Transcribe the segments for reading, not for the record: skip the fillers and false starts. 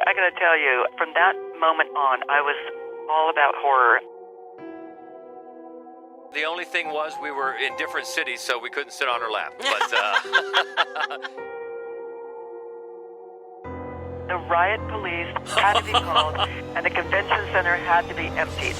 I gotta tell you, from that moment on, I was all about horror. The only thing was we were in different cities, so we couldn't sit on her lap. But The riot police had to be called, and the convention center had to be emptied.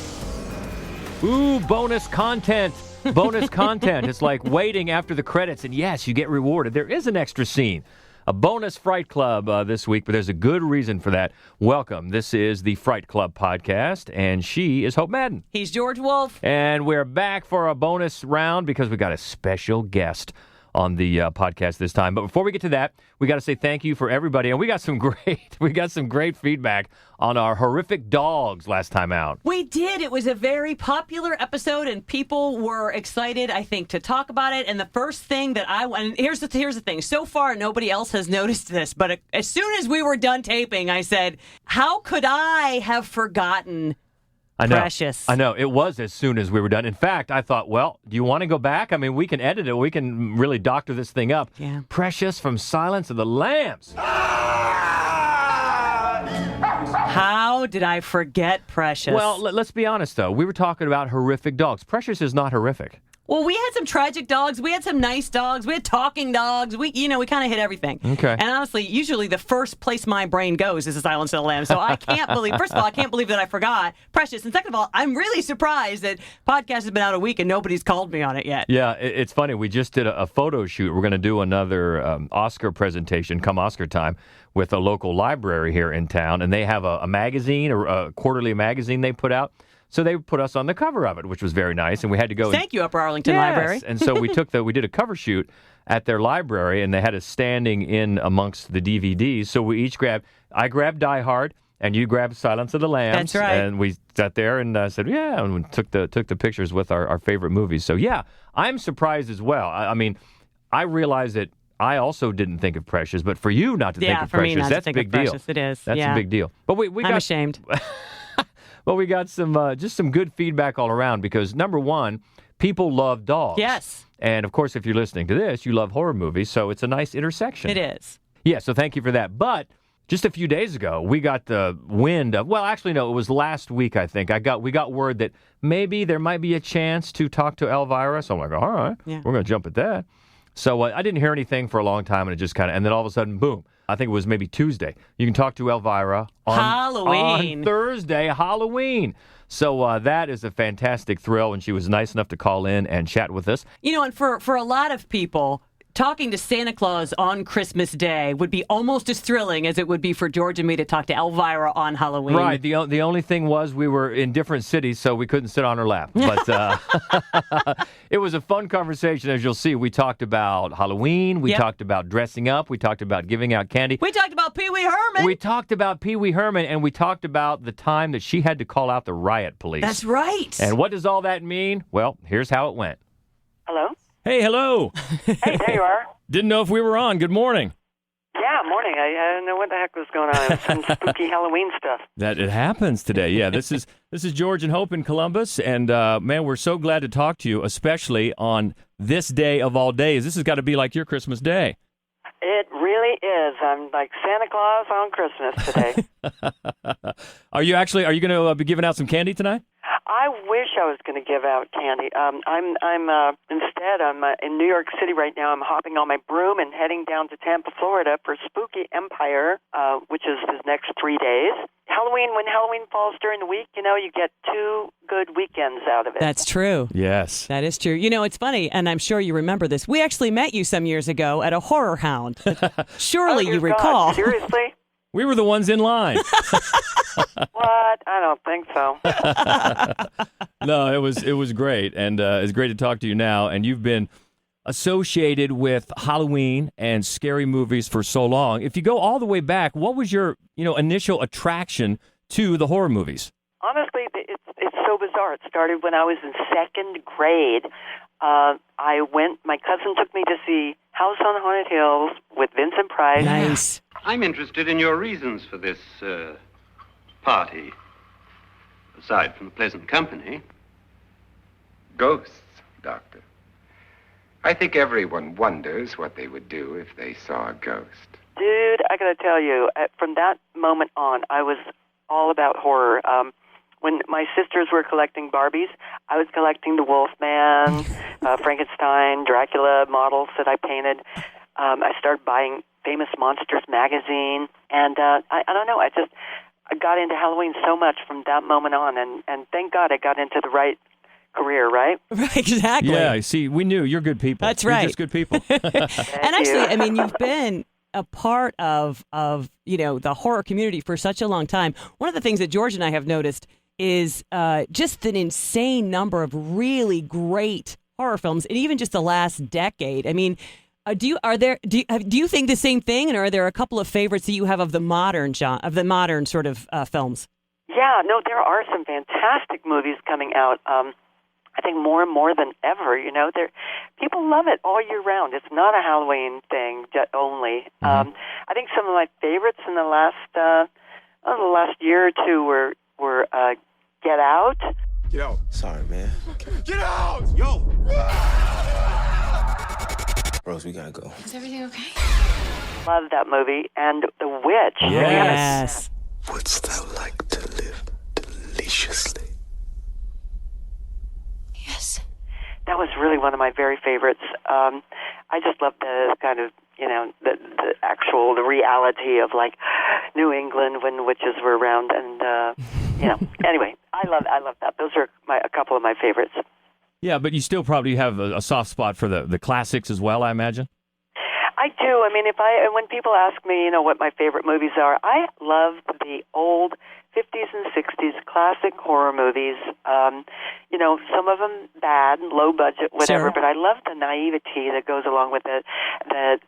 ooh, bonus content. Bonus content. It's like waiting after the credits, and yes, you get rewarded. There is an extra scene. A bonus Fright Club this week, but there's a good reason for that. Welcome. This is the Fright Club podcast, and she is Hope Madden. He's George Wolf. And we're back for a bonus round because we got a special guest on the podcast this time. But before we get to that, we got to say thank you for everybody. And we got some great feedback on our horrific dogs last time out. We did. It was a very popular episode, and people were excited, I think, to talk about it. And the first thing that and here's the thing. So far, nobody else has noticed this. But as soon as we were done taping, I said, how could I have forgotten Precious? I know. It was as soon as we were done. In fact, I thought, well, do you want to go back? I mean, we can edit it. We can really doctor this thing up. Yeah. Precious from Silence of the Lambs. How did I forget Precious? Well, let's be honest, though. We were talking about horrific dogs. Precious is not horrific. Well, we had some tragic dogs. We had some nice dogs. We had talking dogs. We kind of hit everything. Okay. And honestly, usually the first place my brain goes is the Silence of the Lambs. So I can't believe, first of all, I can't believe that I forgot Precious. And second of all, I'm really surprised that podcast has been out a week and nobody's called me on it yet. Yeah, it's funny. We just did a photo shoot. We're going to do another Oscar presentation come Oscar time with a local library here in town. And they have a magazine, or a quarterly magazine they put out. So they put us on the cover of it, which was very nice, and we had to go. Thank you, Upper Arlington Library. And so we did a cover shoot at their library, and they had us standing in amongst the DVDs. So we each I grabbed Die Hard, and you grabbed Silence of the Lambs. That's right. And we sat there and said, yeah, and we took the pictures with our favorite movies. So yeah, I'm surprised as well. I mean, I realize that I also didn't think of Precious, but for you not to think of Precious, that's a big deal. It is. That's a big deal. But I'm ashamed. Well, we got just some good feedback all around because, number one, people love dogs. Yes. And, of course, if you're listening to this, you love horror movies, so it's a nice intersection. It is. Yeah, so thank you for that. But just a few days ago, we got the wind of, well, actually, no, it was last week, I think. We got word that maybe there might be a chance to talk to Elvira. So I'm like, all right, we're going to jump at that. So I didn't hear anything for a long time, and it just and then all of a sudden, boom. I think it was maybe Tuesday. You can talk to Elvira on Thursday, Halloween. So that is a fantastic thrill, and she was nice enough to call in and chat with us. And for a lot of people, talking to Santa Claus on Christmas Day would be almost as thrilling as it would be for George and me to talk to Elvira on Halloween. Right. The only thing was we were in different cities, so we couldn't sit on her lap. But it was a fun conversation, as you'll see. We talked about Halloween. We talked about dressing up. We talked about giving out candy. We talked about Pee Wee Herman. And we talked about the time that she had to call out the riot police. That's right. And what does all that mean? Well, here's how it went. Hello? Hey, hello. Hey, there you are. Didn't know if we were on. Good morning. Yeah, morning. I didn't know what the heck was going on. It was some spooky Halloween stuff. That it happens today. Yeah, this is George and Hope in Columbus, and man, we're so glad to talk to you, especially on this day of all days. This has got to be like your Christmas day. It really is. I'm like Santa Claus on Christmas today. Are you going to be giving out some candy tonight? I wish I was going to give out candy. Instead I'm in New York City right now. I'm hopping on my broom and heading down to Tampa, Florida for Spooky Empire, which is the next 3 days. When Halloween falls during the week, you get 2 good weekends out of it. That's true. Yes. That is true. It's funny, and I'm sure you remember this. We actually met you some years ago at a horror hound. Surely you recall. God, seriously? We were the ones in line. What? I don't think so. No, it was great, and it's great to talk to you now. And you've been associated with Halloween and scary movies for so long. If you go all the way back, what was your initial attraction to the horror movies? Honestly, it's so bizarre. It started when I was in 2nd grade. My cousin took me to see House on Haunted Hills with Vincent Price. Nice. I'm interested in your reasons for this party. Aside from the pleasant company. Ghosts, Doctor. I think everyone wonders what they would do if they saw a ghost. Dude, I got to tell you, from that moment on, I was all about horror. When my sisters were collecting Barbies, I was collecting the Wolfman, Frankenstein, Dracula models that I painted. I started buying Famous Monsters magazine, and I don't know, I got into Halloween so much from that moment on, and thank God I got into the right career, right? Right, exactly. Yeah, see, we knew you're good people. That's You're right. just good people. And actually, I mean, you've been a part of the horror community for such a long time. One of the things that George and I have noticed is just an insane number of really great horror films, and even just the last decade. I mean, do you think the same thing, and are there a couple of favorites that you have of the modern sort of films? Yeah, no, there are some fantastic movies coming out. I think more and more than ever. People love it all year round. It's not a Halloween thing only. Mm-hmm. I think some of my favorites in the last year or two were Get Out. Get out. Sorry, man. Get out! Yo! Rose, we gotta go. Is everything okay? Love that movie. And The Witch. Yes. Wouldst thou like to live deliciously? Yes. That was really one of my very favorites. I just love the kind of, the reality of like New England when witches were around, and Anyway, I love that. Those are a couple of my favorites. Yeah, but you still probably have a soft spot for the classics as well, I imagine. I do. I mean, when people ask me, what my favorite movies are, I love the old 50s and 60s classic horror movies. Some of them bad, low budget, whatever, Sure. but I love the naivety that goes along with it, the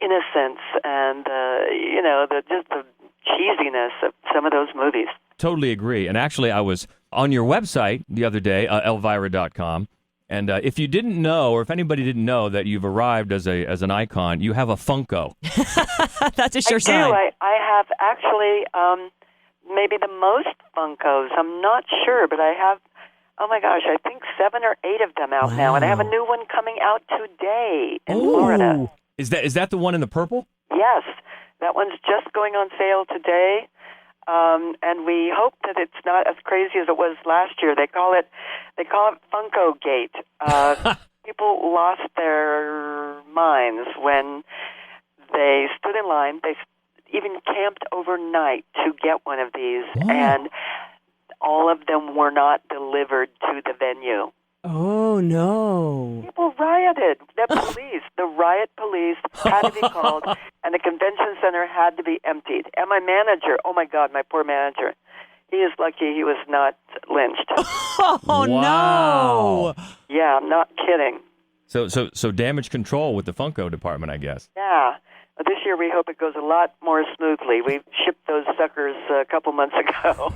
innocence and just the cheesiness of some of those movies. Totally agree. And actually, I was on your website the other day, Elvira.com, and if you didn't know, or if anybody didn't know that you've arrived as an icon, you have a Funko. That's a sure I sign. do. I have actually maybe the most Funkos. I'm not sure, but I have, oh my gosh, I think 7 or 8 of them out now, and I have a new one coming out today in Florida. Is that the one in the purple? Yes, that one's just going on sale today. And we hope that it's not as crazy as it was last year. They call it Funko Gate. People lost their minds when they stood in line. They even camped overnight to get one of these, and all of them were not delivered to the venue. Oh, no. People rioted. The riot police had to be called, and the convention center had to be emptied. And my manager, oh my God, my poor manager, he is lucky he was not lynched. Oh, Wow. no. Yeah, I'm not kidding. So damage control with the Funko department, I guess. Yeah. This year we hope it goes a lot more smoothly. We shipped those suckers a couple months ago.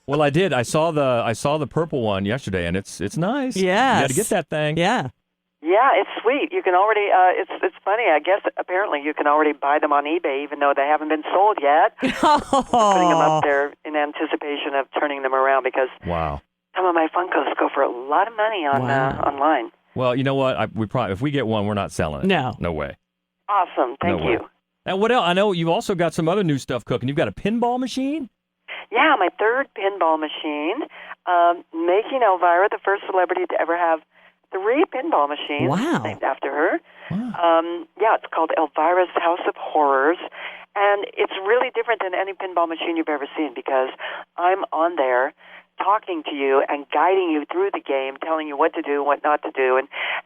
Well, I did. I saw the purple one yesterday, and it's nice. Yes. You got to get that thing. Yeah. Yeah, it's sweet. You can already. It's funny. I guess apparently you can already buy them on eBay, even though they haven't been sold yet. Putting them up there in anticipation of turning them around, because Wow. some of my Funkos go for a lot of money on online. Well, you know what? If we get one, we're not selling it. No way. Awesome. Thank you. And what else? I know you've also got some other new stuff cooking. You've got a pinball machine? Yeah, my third pinball machine. Making Elvira the first celebrity to ever have 3 pinball machines named after her. Wow. It's called Elvira's House of Horrors. And it's really different than any pinball machine you've ever seen, because I'm on there talking to you and guiding you through the game, telling you what to do, what not to do,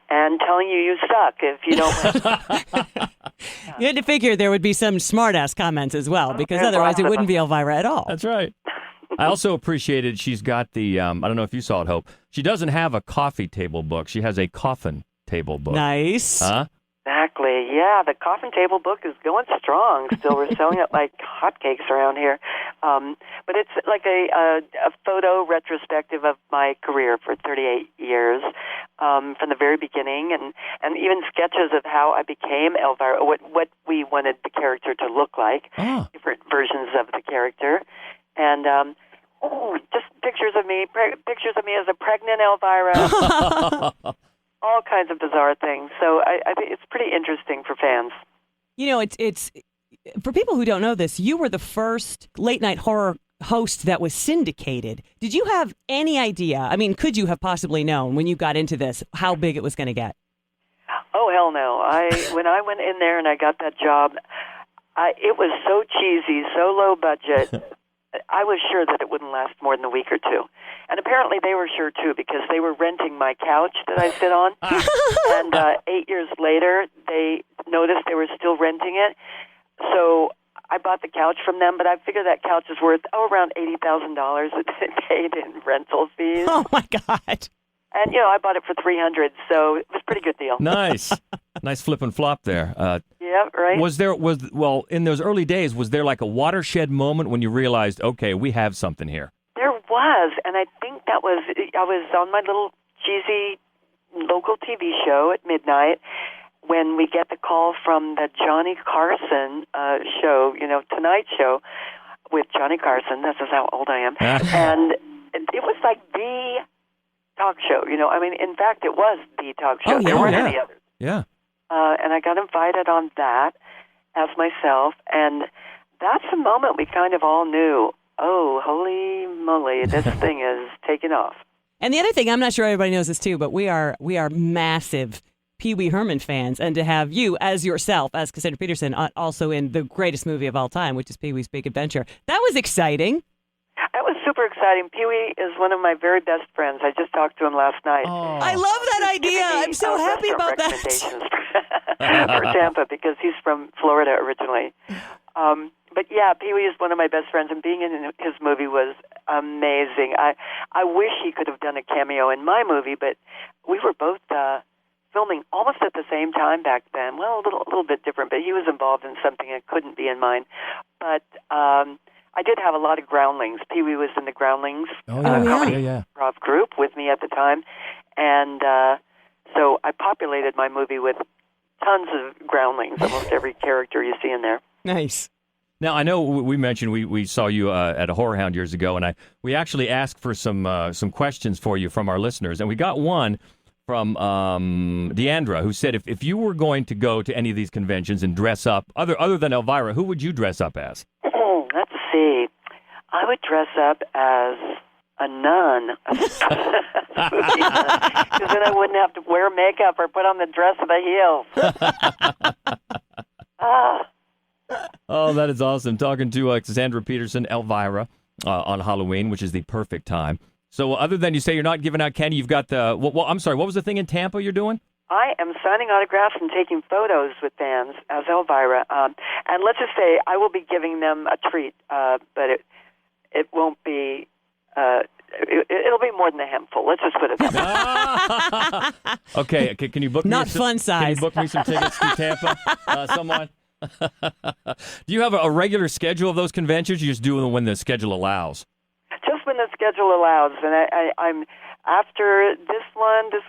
and telling you suck if you don't win. You had to figure there would be some smart-ass comments as well, because otherwise it wouldn't be Elvira at all. That's right. I also appreciated she's got the, I don't know if you saw it, Hope. She doesn't have a coffee table book. She has a coffin table book. Nice. Huh? Exactly. Yeah, the coffin table book is going strong. Still, we're selling it like hotcakes around here. But it's like a photo retrospective of my career for 38 years, from the very beginning, and even sketches of how I became Elvira, what we wanted the character to look like, different versions of the character, and just pictures of me as a pregnant Elvira. All kinds of bizarre things. So I think it's pretty interesting for fans. You know, it's for people who don't know this, you were the first late-night horror host that was syndicated. Did you have any idea? I mean, could you have possibly known when you got into this how big it was going to get? Oh, hell no. When I went in there and I got that job, it was so cheesy, so low budget. I was sure that it wouldn't last more than a week or two. And apparently they were sure, too, because they were renting my couch that I sit on. And 8 years later, they noticed they were still renting it. So I bought the couch from them, but I figure that couch is worth, around $80,000 that they paid in rental fees. Oh, my God. And, I bought it for $300, so it was a pretty good deal. Nice. Nice flip and flop there. Yeah, right. Well, in those early days, was there like a watershed moment when you realized, okay, we have something here? There was, and I think I was on my little cheesy local TV show at midnight when we get the call from the Johnny Carson show, Tonight Show with Johnny Carson. This is how old I am. And it was like the talk show, in fact, it was the talk show. There weren't any others. Yeah. And I got invited on that as myself, and that's the moment we kind of all knew, oh, holy moly, this thing is taking off. And the other thing, I'm not sure everybody knows this too, but we are massive Pee Wee Herman fans, and to have you as yourself, as Cassandra Peterson, also in the greatest movie of all time, which is Pee Wee's Big Adventure, that was exciting. That was super exciting. Pee-wee is one of my very best friends. I just talked to him last night. Oh. I love that idea. I'm so happy about that. For Tampa, because he's from Florida originally. But yeah, Pee-wee is one of my best friends, and being in his movie was amazing. I wish he could have done a cameo in my movie, but we were both filming almost at the same time back then. Well, a little bit different, but he was involved in something that couldn't be in mine. But I did have a lot of groundlings. Pee-wee was in the Groundlings comedy improv group with me at the time. And so I populated my movie with tons of groundlings, almost every character you see in there. Nice. Now, I know we mentioned we saw you at a Horror Hound years ago, and we actually asked for some questions for you from our listeners. And we got one from Deandra, who said, if you were going to go to any of these conventions and dress up, other than Elvira, who would you dress up as? Let's see. I would dress up as a nun, because then I wouldn't have to wear makeup or put on the dress of the heels. Oh, that is awesome. Talking to Cassandra Peterson, Elvira, on Halloween, which is the perfect time. So other than you say you're not giving out candy, you've got the, I'm sorry, what was the thing in Tampa you're doing? I am signing autographs and taking photos with fans as Elvira. And let's just say I will be giving them a treat, but it won't be, it'll be more than a handful. Let's just put it that way. Okay, can you book me? Not fun size. Can you book me some tickets to Tampa, someone? Do you have a regular schedule of those conventions? You just do them when the schedule allows? Just when the schedule allows. And I'm after this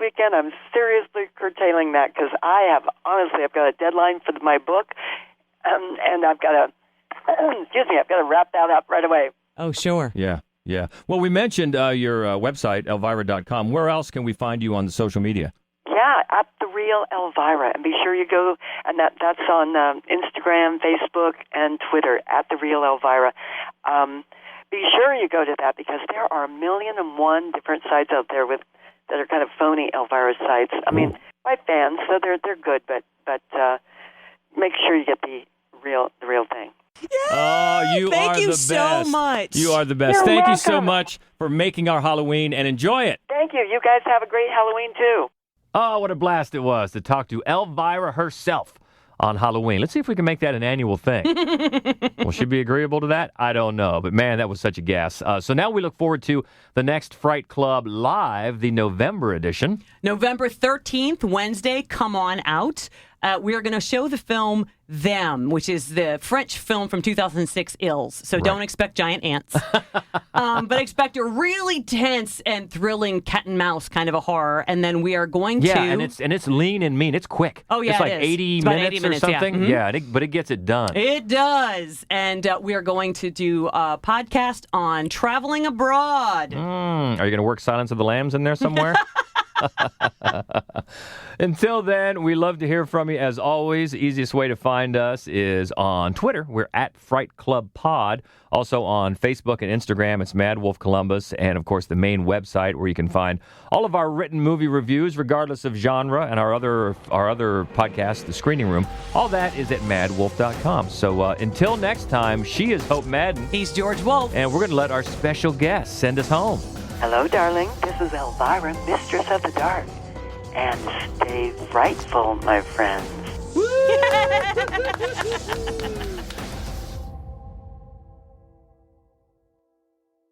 weekend, I'm seriously curtailing that because I've got a deadline for my book, and I've got to, I've got to wrap that up right away. Oh, sure. Yeah. Well, we mentioned your website, Elvira.com. Where else can we find you on the social media? Yeah, at The Real Elvira. And be sure you go, and that's on Instagram, Facebook, and Twitter, at The Real Elvira. Be sure you go to that because there are 1,000,001 different sites out there that are kind of phony Elvira sites. I mean, by fans, so they're good, but make sure you get the real thing. Yay! Thank you so much. You are the best. You're Thank welcome. you so much for making our Halloween and enjoy it. Thank you. You guys have a great Halloween, too. Oh, what a blast it was to talk to Elvira herself on Halloween. Let's see if we can make that an annual thing. Will she be agreeable to that? I don't know. But, man, that was such a gas. So now we look forward to the next Fright Club Live, the November edition. November 13th, Wednesday, come on out. We are going to show the film Them, which is the French film from 2006, Ills. So don't expect giant ants. But expect a really tense and thrilling cat and mouse kind of a horror. And then we are going to... Yeah, and it's lean and mean. It's quick. Oh, yeah, it's like it is. 80 It's about minutes 80 or minutes, something. yeah. Yeah, but it gets it done. It does. And we are going to do a podcast on traveling abroad. Are you going to work Silence of the Lambs in there somewhere? Until then, we love to hear from you as always. The easiest way to find us is on Twitter. We're at Fright Club Pod. Also on Facebook and Instagram, it's Mad Wolf Columbus. And, of course, the main website where you can find all of our written movie reviews, regardless of genre, and our other podcast, The Screening Room. All that is at madwolf.com. So until next time, she is Hope Madden. He's George Wolf. And we're going to let our special guest send us home. Hello, darling. This is Elvira, Mistress of the Dark. And stay frightful, my friends. Woo!